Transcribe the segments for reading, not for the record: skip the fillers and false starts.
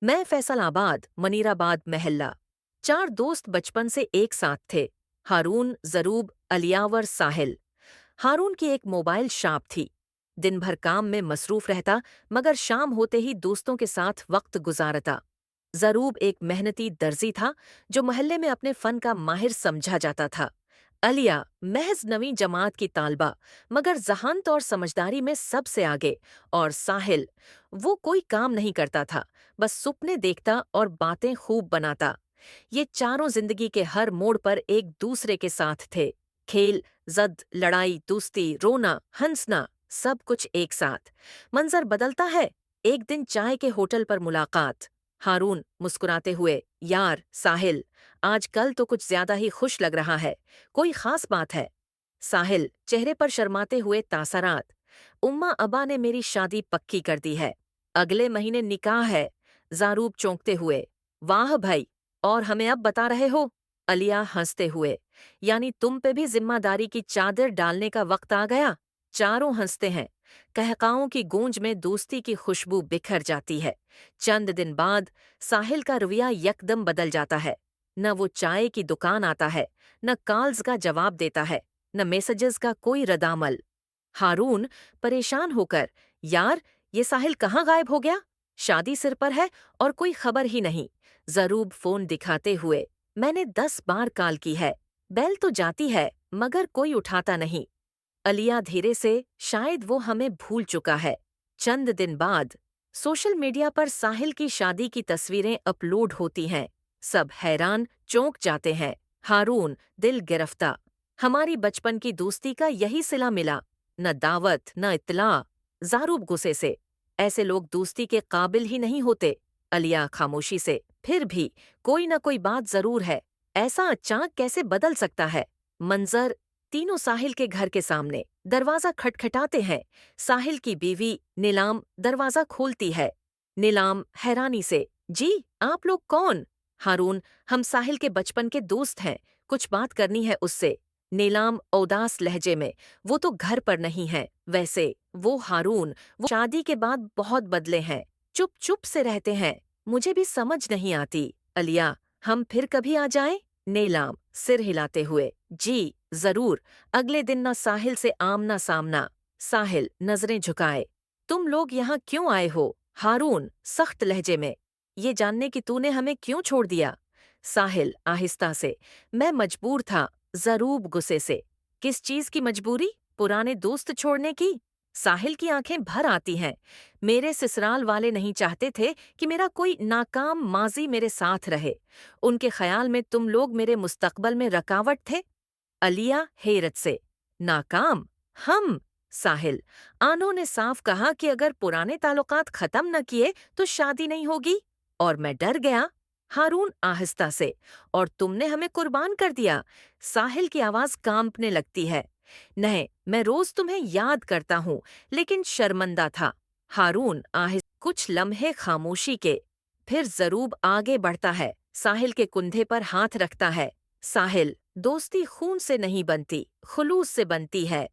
मैं फैसलाबाद, मनीराबाद महल्ला। 4 दोस्त बचपन से एक साथ थे। हारून, जरूब, अलियावर, साहिल। हारून की एक मोबाइल शॉप थी। दिन भर काम में मसरूफ रहता, मगर शाम होते ही दोस्तों के साथ वक्त गुजारता। जरूब एक मेहनती दर्जी था, जो मोहल्ले में अपने फन का माहिर समझा जाता था। अलिया महज नवीं जमात की तालबा, मगर जहानत और समझदारी में सबसे आगे। और साहिल, वो कोई काम नहीं करता था, बस सुपने देखता और बातें खूब बनाता। ये चारों जिंदगी के हर मोड़ पर एक दूसरे के साथ थे। खेल, जद, लड़ाई, दोस्ती, रोना, हंसना, सब कुछ एक साथ। मंजर बदलता है। एक दिन चाय के होटल पर मुलाकात। हारून मुस्कुराते हुए, यार साहिल, आजकल तो कुछ ज्यादा ही खुश लग रहा है। कोई खास बात है? साहिल चेहरे पर शर्माते हुए, तासरात। उम्मा अबा ने मेरी शादी पक्की कर दी है। अगले महीने निकाह है। जारूब चौंकते हुए, वाह भाई, और हमें अब बता रहे हो? अलिया हंसते हुए, यानी तुम पे भी जिम्मेदारी की चादर डालने का वक्त आ गया। चारों हंसते हैं। कहकाओं की गूंज में दोस्ती की खुशबू बिखर जाती है। चंद दिन बाद साहिल का रवैया यकदम बदल जाता है। न वो चाय की दुकान आता है, न कॉल्स का जवाब देता है, न मैसेजेस का कोई रद्दामल। हारून परेशान होकर, यार ये साहिल कहाँ गायब हो गया? शादी सिर पर है और कोई खबर ही नहीं। जरूब फोन दिखाते हुए, मैंने 10 बार कॉल की है, बेल तो जाती है, मगर कोई उठाता नहीं। अलिया धीरे से, शायद वो हमें भूल चुका है। चंद दिन बाद सोशल मीडिया पर साहिल की शादी की तस्वीरें अपलोड होती हैं। सब हैरान, चौंक जाते हैं। हारून दिल गिरफ्ता, हमारी बचपन की दोस्ती का यही सिला मिला। न दावत, न इत्तला। जारूब गुस्से से, ऐसे लोग दोस्ती के काबिल ही नहीं होते। अलिया खामोशी से, फिर भी कोई न कोई बात जरूर है। ऐसा अचानक कैसे बदल सकता है? मंजर, तीनों साहिल के घर के सामने। दरवाजा खटखटाते हैं। साहिल की बीवी नीलाम दरवाजा खोलती है। नीलाम हैरानी से, जी आप लोग कौन? हारून, हम साहिल के बचपन के दोस्त हैं, कुछ बात करनी है उससे। नीलाम उदास लहजे में, वो तो घर पर नहीं है। वैसे वो हारून, वो शादी के बाद बहुत बदले हैं, चुप चुप से रहते हैं। मुझे भी समझ नहीं आती। अलिया, हम फिर कभी आ जाएं? नीलाम सिर हिलाते हुए, जी जरूर। अगले दिन न साहिल से आमना सामना। साहिल नजरें झुकाए, तुम लोग यहाँ क्यों आए हो? हारून सख्त लहजे में, ये जानने कि तूने हमें क्यों छोड़ दिया। साहिल आहिस्ता से, मैं मजबूर था। जरूब गुस्से से, किस चीज की मजबूरी? पुराने दोस्त छोड़ने की? साहिल की आंखें भर आती हैं। मेरे ससुराल वाले नहीं चाहते थे कि मेरा कोई नाकाम माजी मेरे साथ रहे। उनके ख्याल में तुम लोग मेरे मुस्तकबल में रकावट थे। अलिया हैरत से, नाकाम? हम? साहिल, आनो ने साफ कहा कि अगर पुराने ताल्लुकात खत्म न किए तो शादी नहीं होगी। और मैं डर गया। हारून आहिस्ता से, और तुमने हमें कुर्बान कर दिया। साहिल की आवाज कांपने लगती है। नहीं, मैं रोज तुम्हें याद करता हूँ, लेकिन शर्मंदा था। हारून आहिस्ता, कुछ लम्हे खामोशी के। फिर जरूब आगे बढ़ता है, साहिल के कुंधे पर हाथ रखता है। साहिल, दोस्ती खून से नहीं बनती, खुलूस से बनती है।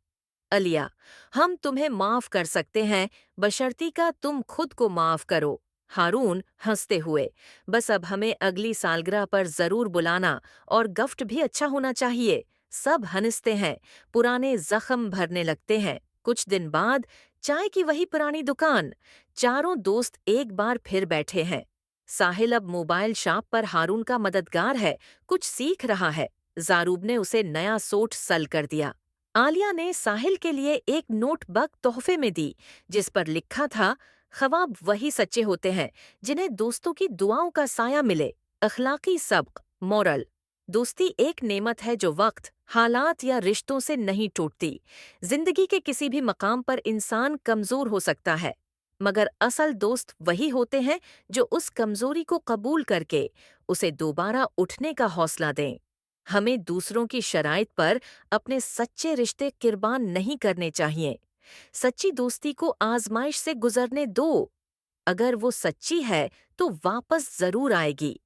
अलिया, हम तुम्हें माफ कर सकते हैं, बशर्ती का तुम खुद को माफ करो। हारून हंसते हुए, बस अब हमें अगली सालगिरह पर जरूर बुलाना, और गिफ्ट भी अच्छा होना चाहिए। सब हंसते हैं, पुराने जख्म भरने लगते हैं। कुछ दिन बाद चाय की वही पुरानी दुकान। चारों दोस्त एक बार फिर बैठे हैं। साहिल अब मोबाइल शॉप पर हारून का मददगार है, कुछ सीख रहा है। जारूब ने उसे नया सूट सल कर दिया। आलिया ने साहिल के लिए एक नोटबुक तोहफे में दी, जिस पर लिखा था, ख्वाब वही सच्चे होते हैं जिन्हें दोस्तों की दुआओं का साया मिले। अखलाकी सबक, मोरल, दोस्ती एक नेमत है जो वक्त, हालात या रिश्तों से नहीं टूटती। जिंदगी के किसी भी मकाम पर इंसान कमजोर हो सकता है, मगर असल दोस्त वही होते हैं जो उस कमजोरी को कबूल करके उसे दोबारा उठने का हौसला दें। हमें दूसरों की शराइत पर अपने सच्चे रिश्ते कुर्बान नहीं करने चाहिए। सच्ची दोस्ती को आजमाइश से गुजरने दो। अगर वो सच्ची है तो वापस जरूर आएगी।